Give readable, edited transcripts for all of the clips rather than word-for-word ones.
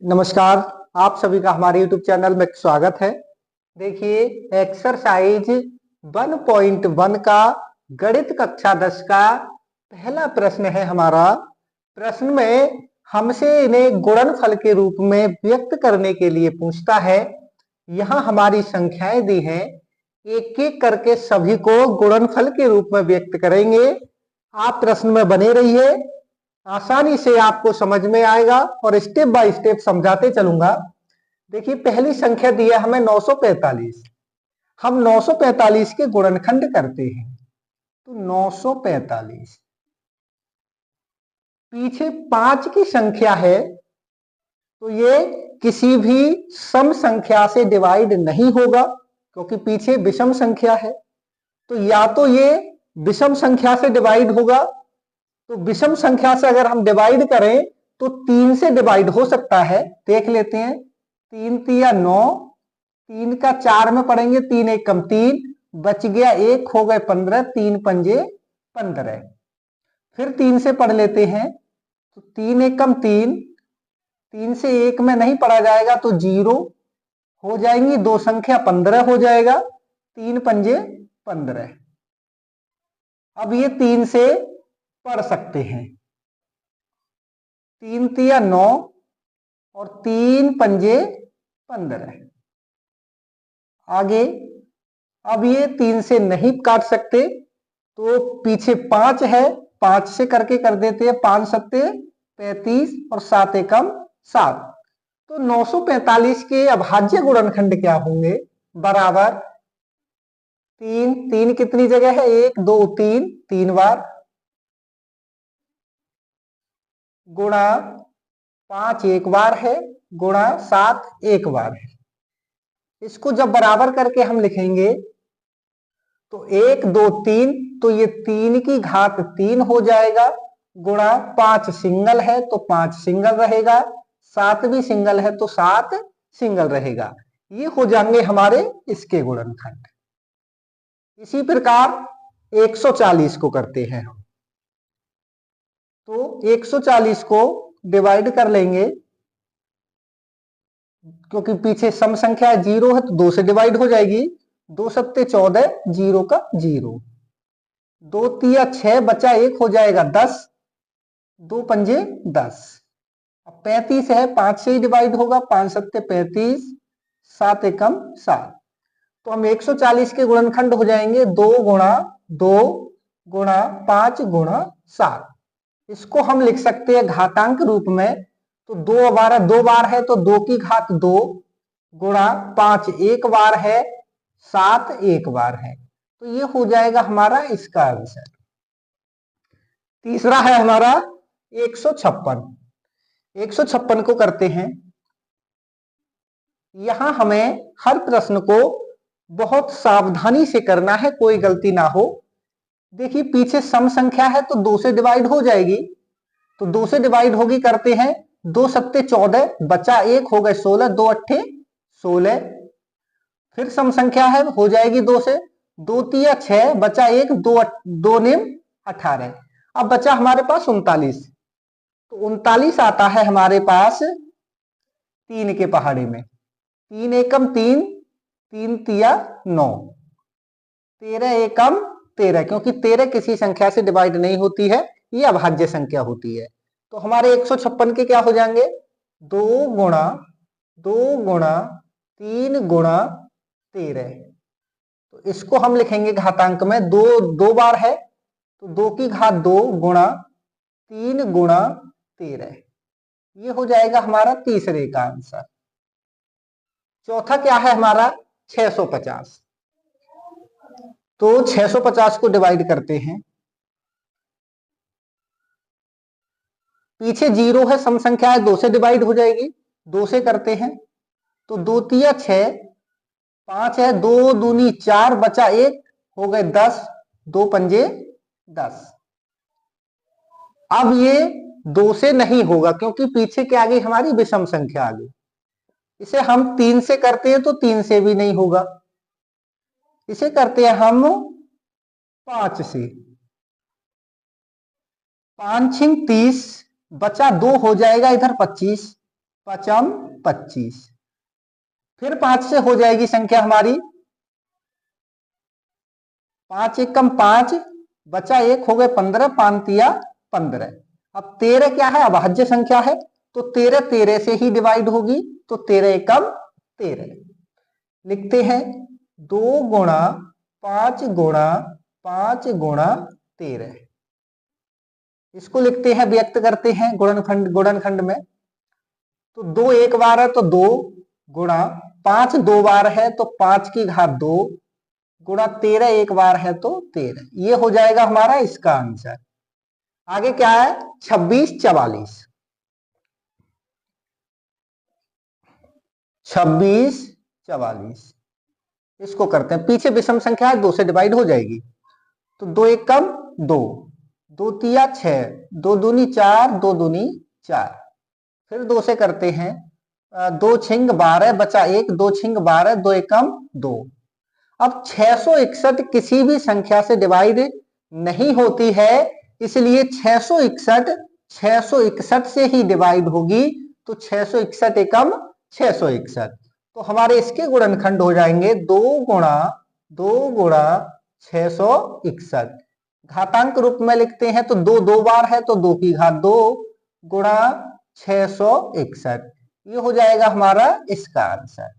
नमस्कार। आप सभी का हमारे YouTube चैनल में स्वागत है। देखिए, एक्सरसाइज 1.1 का गणित कक्षा 10 का पहला प्रश्न है हमारा। प्रश्न में हमसे इन्हें गुणनफल के रूप में व्यक्त करने के लिए पूछता है। यहाँ हमारी संख्याएं दी हैं, एक एक करके सभी को गुणनफल के रूप में व्यक्त करेंगे। आप प्रश्न में बने रहिए, आसानी से आपको समझ में आएगा और स्टेप बाय स्टेप समझाते चलूंगा। देखिए, पहली संख्या दी है हमें 945। हम 945 के गुणनखंड करते हैं तो 945 पीछे 5 की संख्या है तो ये किसी भी सम संख्या से डिवाइड नहीं होगा, क्योंकि पीछे विषम संख्या है। तो या तो ये विषम संख्या से डिवाइड होगा, तो विषम संख्या से अगर हम डिवाइड करें तो 3 से डिवाइड हो सकता है। देख लेते हैं, 3 तिया 9, 3 का 4 में पढ़ेंगे, 3 एकम 3, बच गया 1, हो गए 15, 3 पंजे 15। फिर 3 से पढ़ लेते हैं तो 3 एकम 3, 3 से 1 में नहीं पढ़ा जाएगा तो 0 हो जाएंगी, दो संख्या 15 हो जाएगा, 3 पंजे 15। अब ये 3 से पढ़ सकते हैं, 3 तिया 9 और 3 पंजे 15। आगे अब ये 3 से नहीं काट सकते तो पीछे 5 है, 5 से करके कर देते हैं, 5 सत्ते 35 और 7 एकम 7। तो 945 के अभाज्य गुणनखंड क्या होंगे? बराबर 3, 3 कितनी जगह है? 1 2 3, 3 बार, गुणा 5 एक बार है, गुणा 7 एक बार है। इसको जब बराबर करके हम लिखेंगे तो 1 2 3, तो ये 3 की घात 3 हो जाएगा, गुणा 5 सिंगल है तो 5 सिंगल रहेगा, 7 भी सिंगल है तो 7 सिंगल रहेगा। ये हो जाएंगे हमारे इसके गुणनखंड। इसी प्रकार 140 को करते हैं हम, तो 140 को डिवाइड कर लेंगे, क्योंकि पीछे सम संख्या 0 है तो 2 से डिवाइड हो जाएगी, 2 सत्ते 14, 0 का 0, 2 तिया 6, बचा 1 हो जाएगा 10, 2 पंजे 10। अब 35 है, 5 से ही डिवाइड होगा, 5 सत्ते 35, 7 एकम 7। तो हम 140 के गुणनखंड हो जाएंगे 2 गुणा 2 गुणा 5 गुणा 7। इसको हम लिख सकते हैं घातांक रूप में, तो 2 बार 2 बार है तो 2 की घात 2, गुणा 5 एक बार है, 7 एक बार है। तो ये हो जाएगा हमारा इसका आंसर। तीसरा है हमारा 156। 156 को करते हैं। यहां हमें हर प्रश्न को बहुत सावधानी से करना है, कोई गलती ना हो। देखिए, पीछे सम संख्या है तो 2 से डिवाइड हो जाएगी, तो 2 से डिवाइड होगी, करते हैं, 2 सत्ते 14, बचा 1 हो गए 16, 2 अट्ठे 16। फिर सम संख्या है, हो जाएगी 2 से, 2 तिया 6, बचा 1, 2 निम 18। अब बचा हमारे पास 39, तो 39 आता है हमारे पास 3 के पहाड़े में, 3 एकम 3, 3 तिया 9, 13 एकम 13, क्योंकि 13 किसी संख्या से डिवाइड नहीं होती है, ये अभाज्य संख्या होती है। तो हमारे 156 के क्या हो जाएंगे? 2 गुणा 2 गुणा 3 गुणा 13। तो इसको हम लिखेंगे घातांक में, 2 बार है तो 2 की घात 2 गुणा 3 गुणा 13। ये हो जाएगा हमारा तीसरे का आंसर। चौथा क्या है हमारा? 650। तो 650 को डिवाइड करते हैं, पीछे 0 है, सम संख्या है, 2 से डिवाइड हो जाएगी, 2 से करते हैं, तो 2 तिया 6, 5 है, 2 दूनी 4, बचा 1 हो गए 10, 2 पंजे 10। अब ये 2 से नहीं होगा, क्योंकि पीछे क्या आ गई हमारी? विषम संख्या आ गई। इसे हम 3 से करते हैं तो 3 से भी नहीं होगा, इसे करते हैं हम 5 से, 5 छिंग 30, बचा 2 हो जाएगा इधर 25, पचम 25। फिर 5 से हो जाएगी संख्या हमारी 5 एकम 5, बचा 1 हो गए 15, 5 तिया 15। अब 13 क्या है, अभाज्य संख्या है, तो 13 13 से ही डिवाइड होगी, तो 13 एकम 13। लिखते हैं 2 गुणा 5 गुणा 5 गुणा 13। इसको लिखते हैं, व्यक्त करते हैं गुणनखंड में। तो 2 एक बार है तो 2 गुणा 5 2 बार है तो 5 की घात 2 गुणा 13 एक बार है तो 13। ये हो जाएगा हमारा इसका आंसर। आगे क्या है, 26 44। 26 44 इसको करते हैं, पीछे विषम संख्या है 2 से डिवाइड हो जाएगी, तो 2 एक कम 2, 2 तिया 6, 2 दूनी 4, 2 दूनी 4। फिर 2 से करते हैं, 2 छिंग 12 बचा 1, 2 छिंग 12, 2 एकम 2। अब 661 किसी भी संख्या से डिवाइड नहीं होती है, इसलिए 661 से ही डिवाइड होगी, तो 661 एकम 661। तो हमारे इसके गुणनखंड हो जाएंगे 2 गुणा 661। घातांक रूप में लिखते हैं तो 2 2 बार है तो 2 की घात 2 गुणा 661। ये हो जाएगा हमारा इसका आंसर।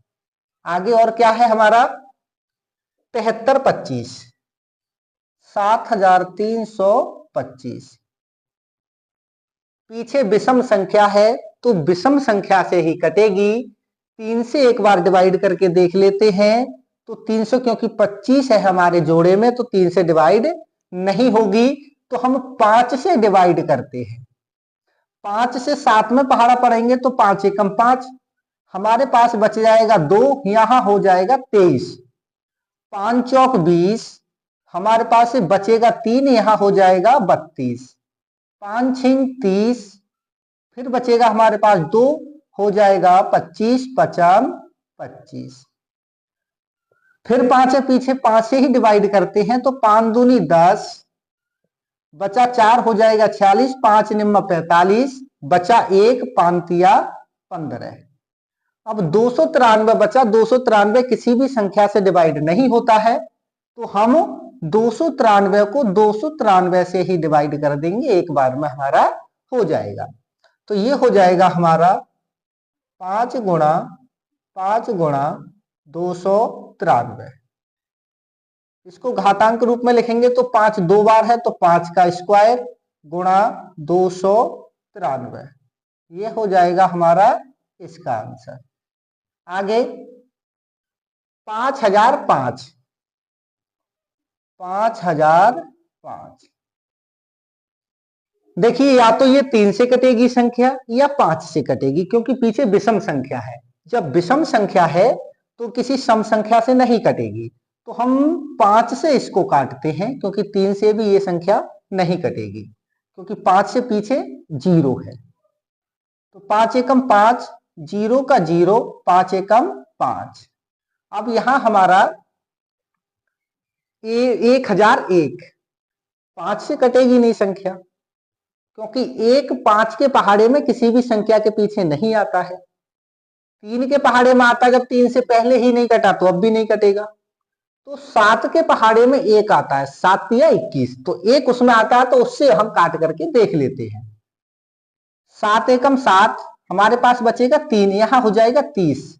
आगे और क्या है हमारा 73 25 7325। पीछे विषम संख्या है तो विषम संख्या से ही कटेगी। 3 से एक बार डिवाइड करके देख लेते हैं, तो 300 क्योंकि 25 है हमारे जोड़े में, तो 3 से डिवाइड नहीं होगी, तो हम 5 से डिवाइड करते हैं। 5 से 7 में पहाड़ा पड़ेंगे तो 5 एकम 5, हमारे पास बच जाएगा 2, यहां हो जाएगा 23। 5 चौक 20, हमारे पास से बचेगा 3, यहां हो जाएगा 32। 5 छिंग 30, फिर बचेगा हमारे पास 2, हो जाएगा 25 पचम 25। फिर 5 है पीछे, 5 से ही डिवाइड करते हैं, तो 5 दूनी 10, बचा 4 हो जाएगा 46, 5 निम्मा 45, बचा 1, 5 तिया 15। अब 293 बचा, 293 किसी भी संख्या से डिवाइड नहीं होता है, तो हम 293 को 293 से ही डिवाइड कर देंगे, एक बार में हमारा हो जाएगा। तो ये हो जाएगा हमारा 5 गुणा 293। इसको घातांक रूप में लिखेंगे तो 5 2 बार है तो 5 का स्क्वायर गुणा 293। ये हो जाएगा हमारा इसका आंसर। आगे 5005 5005। देखिए या तो ये 3 से कटेगी संख्या या 5 से कटेगी, क्योंकि पीछे विषम संख्या है। जब विषम संख्या है तो किसी सम संख्या से नहीं कटेगी, तो हम 5 से इसको काटते हैं, क्योंकि 3 से भी ये संख्या नहीं कटेगी, क्योंकि 5 से पीछे 0 है। तो 5 एकम 5, 0 का 0, 5 एकम 5। अब यहां हमारा 1001, 5 से कटेगी नहीं संख्या, क्योंकि 1 5 के पहाड़े में किसी भी संख्या के पीछे नहीं आता है। 3 के पहाड़े में आता, जब 3 से पहले ही नहीं कटा तो अब भी नहीं कटेगा। तो 7 के पहाड़े में 1 आता है, 7 तिया 21, तो 1 उसमें आता है, तो उससे हम काट करके देख लेते हैं। 7 एकम 7, हमारे पास बचेगा 3, यहां हो जाएगा 30,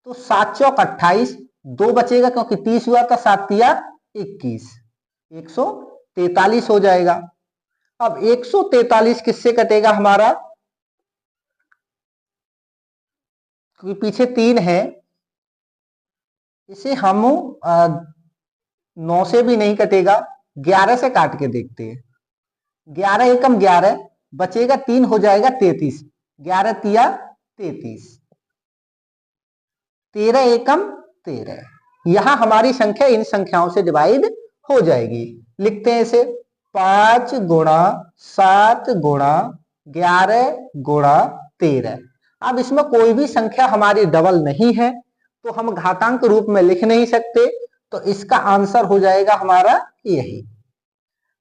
तो 7 चौक 28, 2 बचेगा क्योंकि 30 हुआ था, 7 तिया 21, 143 हो जाएगा। अब 143 किससे कटेगा हमारा, क्योंकि पीछे 3 है, इसे हम 9 से भी नहीं कटेगा, 11 से काट के देखते हैं। 11 एकम 11, बचेगा 3, हो जाएगा 33, 11 तिया 33, 13 एकम 13। यहां हमारी संख्या इन संख्याओं से डिवाइड हो जाएगी। लिखते हैं इसे 5 गुणा 7 गुणा 11 गुणा 13। अब इसमें कोई भी संख्या हमारी डबल नहीं है, तो हम घातांक रूप में लिख नहीं सकते, तो इसका आंसर हो जाएगा हमारा यही।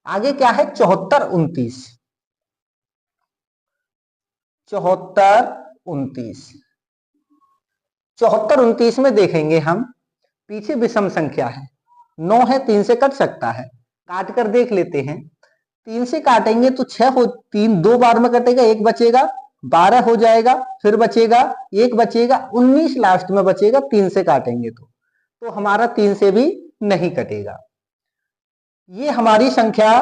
आगे क्या है 74 29। 74 29। 74 29 में देखेंगे हम, पीछे विषम संख्या है, 9 है, 3 से कट सकता है, काट कर देख लेते हैं। 3 से काटेंगे तो 6 हो, 3 2 बार में कटेगा, 1 बचेगा, 12 हो जाएगा, फिर बचेगा 1 बचेगा, 19 लास्ट में बचेगा 3 से काटेंगे तो हमारा 3 से भी नहीं कटेगा। ये हमारी संख्या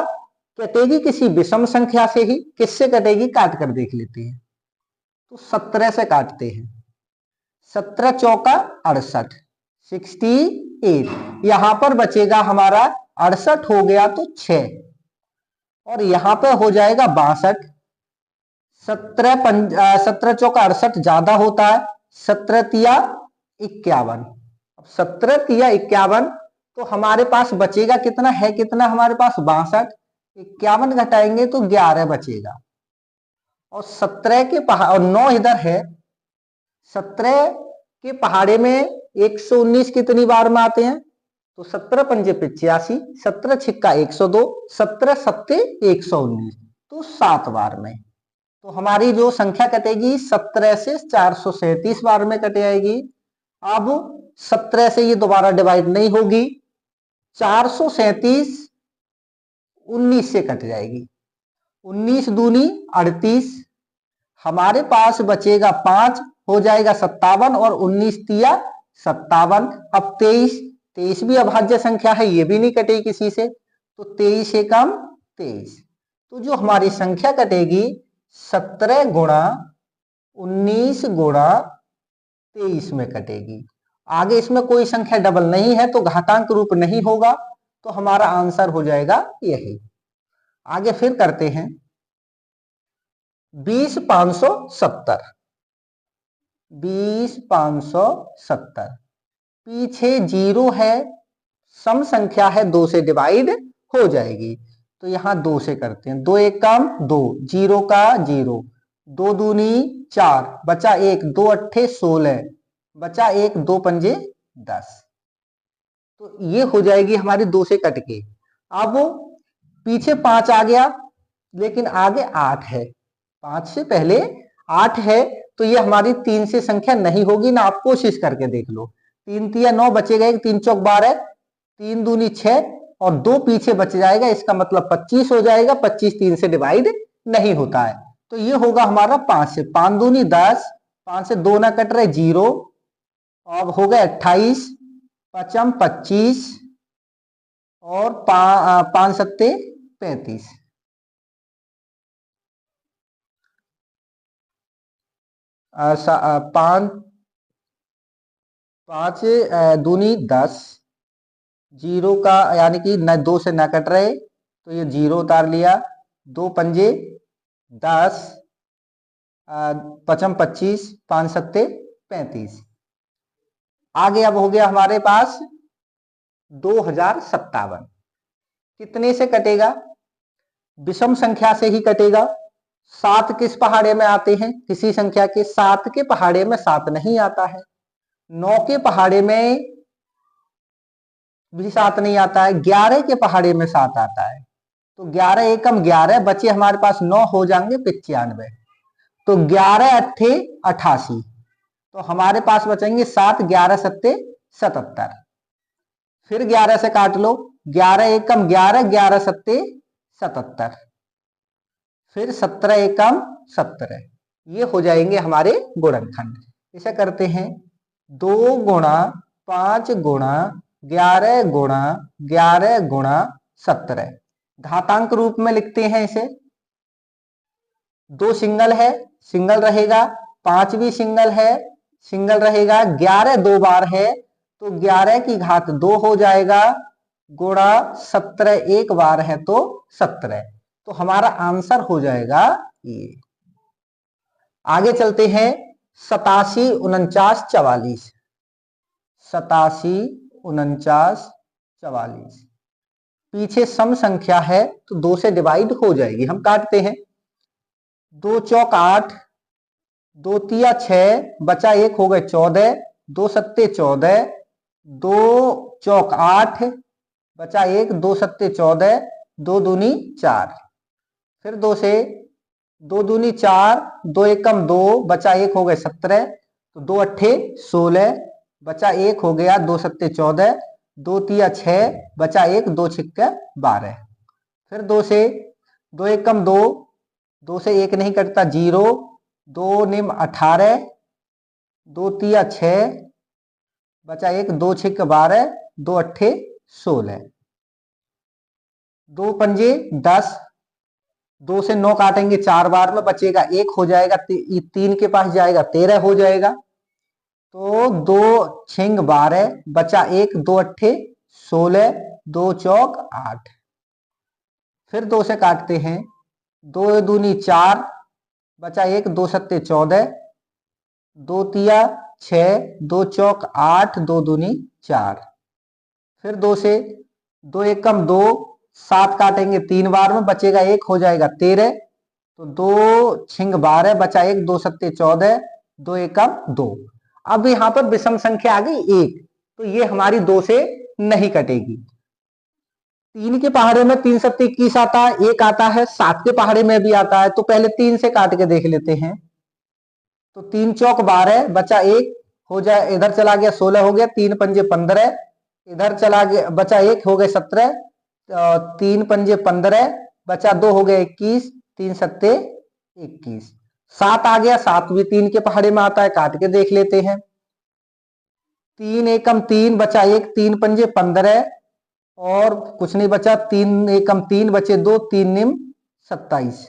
कटेगी किसी विषम संख्या से ही। किससे कटेगी, काट कर देख लेते हैं। तो 17 से काटते हैं, 17 चौका 68, 68। यहां पर बचेगा हमारा 68 हो गया तो 6, और यहां पे हो जाएगा 62। 17 चौका 68 ज्यादा होता है, 17 तिया 51। अब 17 तिया 51, तो हमारे पास बचेगा कितना है, कितना हमारे पास 62। 51 घटाएंगे तो 11 बचेगा, और 17 के और 9 इधर है। 17 के पहाड़े में 119 कितनी बार में आते हैं, तो 17 पंजे 85, 17 छिक्का 102, 17 सत्ते 119, तो 7 बार में। तो हमारी जो संख्या कटेगी 17 से 437 बार में कट जाएगी। अब 17 से ये दोबारा डिवाइड नहीं होगी, 437 19 से कट जाएगी, 19 दूनी 38, हमारे पास बचेगा 5, हो जाएगा 57, और 19 तिया 57। अब 23 भी अभाज्य संख्या है, ये भी नहीं कटेगी किसी से, तो 23 से कम 23। तो जो हमारी संख्या कटेगी 17 गुणा 19 गुणा 23 में कटेगी। आगे इसमें कोई संख्या डबल नहीं है तो घातांक रूप नहीं होगा, तो हमारा आंसर हो जाएगा यही। आगे फिर करते हैं 20,570। 20,570 पीछे 0 है, सम संख्या है, 2 से डिवाइड हो जाएगी, तो यहां 2 से करते हैं। 2 एक कम 2, 0 का 0, 2 दूनी 4, बचा 1, 2 अट्ठे 16, बचा 1, 2 पंजे 10। तो ये हो जाएगी हमारी 2 से कट के। अब पीछे 5 आ गया, लेकिन आगे 8 है, 5 से पहले 8 है, तो ये हमारी 3 से संख्या नहीं होगी ना, आप कोशिश करके देख लो। 3 तिया 9 बचेगा, 1 3 चौक 12, 3 दूनी 6, और 2 पीछे बच जाएगा, इसका मतलब 25 हो जाएगा। 25 3 से डिवाइड नहीं होता है, तो ये होगा हमारा 5 से। 5 दूनी 10, 5 से 2 ना कट रहे 0, अब हो गए 28, 5 25, और 5 सत्ते 35। 5 दूनी 10, 0 का यानी कि न 2 से न कट रहे, तो ये 0 उतार लिया, 2 पंजे 10, 5 25, 5 सत्ते 35। आगे अब हो गया हमारे पास 2057। कितने से कटेगा, विषम संख्या से ही कटेगा। 7 किस पहाड़े में आते हैं, किसी संख्या के 7 के पहाड़े में 7 नहीं आता है, 9 के पहाड़े में भी 7 नहीं आता है, 11 के पहाड़े में 7 आता है, तो 11 एकम 11, बचे हमारे पास 9 हो जाएंगे 95, तो 11 अट्ठे 88, तो हमारे पास बचेंगे 7, 11 सत्ते 77। फिर 11 से काट लो, 11 एकम 11, 11 सत्ते 77, फिर 17 एकम 17, ये हो जाएंगे हमारे गुणनखंड। इसे करते हैं 2 गुणा 5 गुणा 11 गुणा 11 गुणा 17, घातांक रूप में लिखते हैं इसे। 2 सिंगल है, सिंगल रहेगा, 5 भी सिंगल है, सिंगल रहेगा, 11 2 बार है, तो 11 की घात 2 हो जाएगा, गुणा 17 एक बार है तो 17, तो हमारा आंसर हो जाएगा ये। आगे चलते हैं 87 49 44। 87 49 44 पीछे सम संख्या है तो 2 से डिवाइड हो जाएगी, हम काटते हैं। 2 चौक 8, 2 तिया 6, बचा 1 हो गए 14, 2 सत्ते 14, 2 चौक 8, बचा 1, 2 सत्ते 14, 2 दूनी 4, फिर 2 से 2 दूनी 4, 2 एकम 2, बचा 1 हो गए 17, तो 2 अट्ठे 16, बचा 1 हो गया 2 सत्ते 14, 2 तिया 6, बचा 1, 2 छिक्के 12। फिर 2 से 2 एकम 2, 2 से 1 नहीं कटता 0, 2 निम 18, 2 तिया 6, बचा 1, 2 छिक्के 12, 2 अट्ठे 16, 2 पंजे 10, 2 से 9 काटेंगे 4 बार में, बचेगा 1 हो जाएगा, 3 के पास जाएगा 13 हो जाएगा, तो 2 छिंग 12, बचा 1, 2 अट्ठे 16, 2 चौक 8। फिर 2 से काटते हैं, 2 दूनी 4, बचा 1, 2 सत्ते 14, 2 तिया 6, 2 चौक 8, 2 दूनी 4। फिर 2 से 2 एकम 2, 7 काटेंगे 3 बार में, बचेगा 1 हो जाएगा 13, तो 2 छिंग 12, बचा 1, 2 सत्ते 14, 2 एकम 2। अब यहां पर विषम संख्या आ गई 1, तो ये हमारी 2 से नहीं कटेगी। 3 के पहाड़े में 3 सत्ते 21 आता है, 1 आता है, 7 के पहाड़े में भी आता है, तो पहले 3 से काट के देख लेते हैं। तो 3 चौक 12, बचा 1 हो जाए, इधर चला गया 16 हो गया, 3 पंजे 15, इधर चला गया, बचा 1 हो गए 17, 3 पंजे 15, बचा 2 हो गए 21, 3 सत्ते 21। 7 आ गया, 7 भी 3 के पहाड़े में आता है, काट के देख लेते हैं। 3 एकम 3, बचा 1, 3 पंजे 15, और कुछ नहीं बचा, 3 एकम 3, बचे 2, 3 निम 27।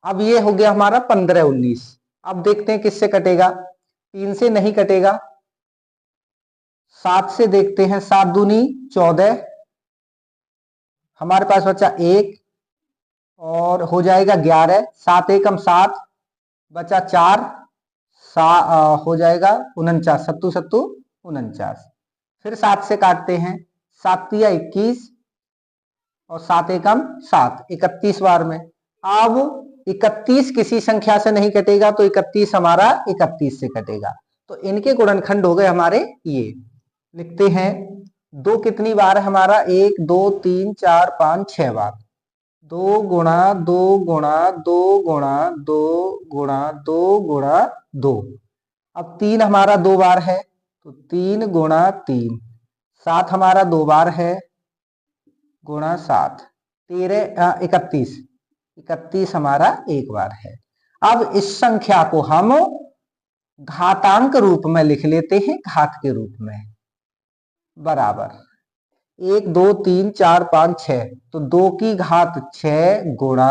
अब ये हो गया हमारा 15 19। अब देखते हैं किससे कटेगा। 3 से नहीं कटेगा, 7 से देखते हैं। 7 दूनी 14, हमारे पास बचा 1 और हो जाएगा 11, 7 एकम 7, बचा 4, हो जाएगा 49, सत्तू सत्तू 49। फिर 7 से काटते हैं, 7 तिया 21 और 7 एकम 7, 31 बार में। अब 31 किसी संख्या से नहीं कटेगा, तो 31 हमारा 31 से कटेगा, तो इनके गुणनखंड हो गए हमारे ये। लिखते हैं 2 कितनी बार है हमारा, 1 2 3 4 5 6 बार। 2 गुणा 2 गुणा 2 गुणा 2 गुणा 2 गुणा 2। अब 3 हमारा 2 बार है, तो 3 गुणा 3। 7 हमारा 2 बार है, गुणा 7, 13 31, 31 हमारा 1 बार है। अब इस संख्या को हम घातांक रूप में लिख लेते हैं, घात के रूप में, बराबर 1 2 3 4 5 6, तो 2 की घात 6 गुणा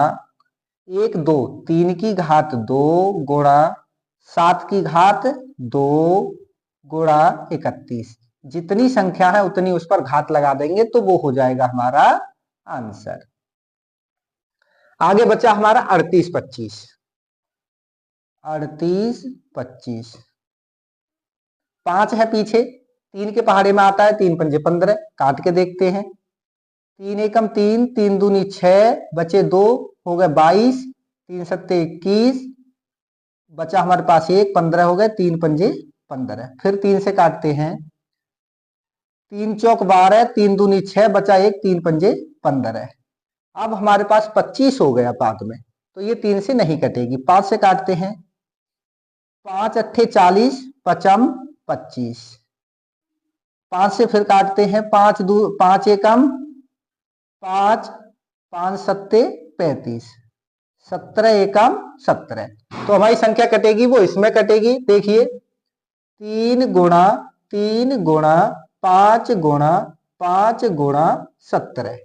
1 2 3 की घात 2 गुणा 7 की घात 2 गुणा 31। जितनी संख्या है उतनी उस पर घात लगा देंगे, तो वो हो जाएगा हमारा आंसर। आगे बचा हमारा 38 25। 38 25, 5 है पीछे, 3 के पहाड़े में आता है, 3 पंजे 15, काट के देखते हैं। 3 एकम 3, 3 दूनी 6, बचे 2 हो गए 22, 3 सत्ते 21, बचा हमारे पास 1, 15 हो गए, 3 पंजे 15। फिर 3 से काटते हैं, 3 चौक 12, 3 दूनी 6, बचा 1, 3 पंजे 15। अब हमारे पास 25 हो गया बाद में, तो ये 3 से नहीं कटेगी। 5 से काटते हैं, 5 अट्ठे 40, पचम 25। 5 से फिर काटते हैं, 5 एकम 5, 5 सत्ते 35, 17 एकम 17। तो हमारी संख्या कटेगी वो इसमें कटेगी। देखिए 3 गुणा 3 गुणा 5 गुणा 5 गुणा 17,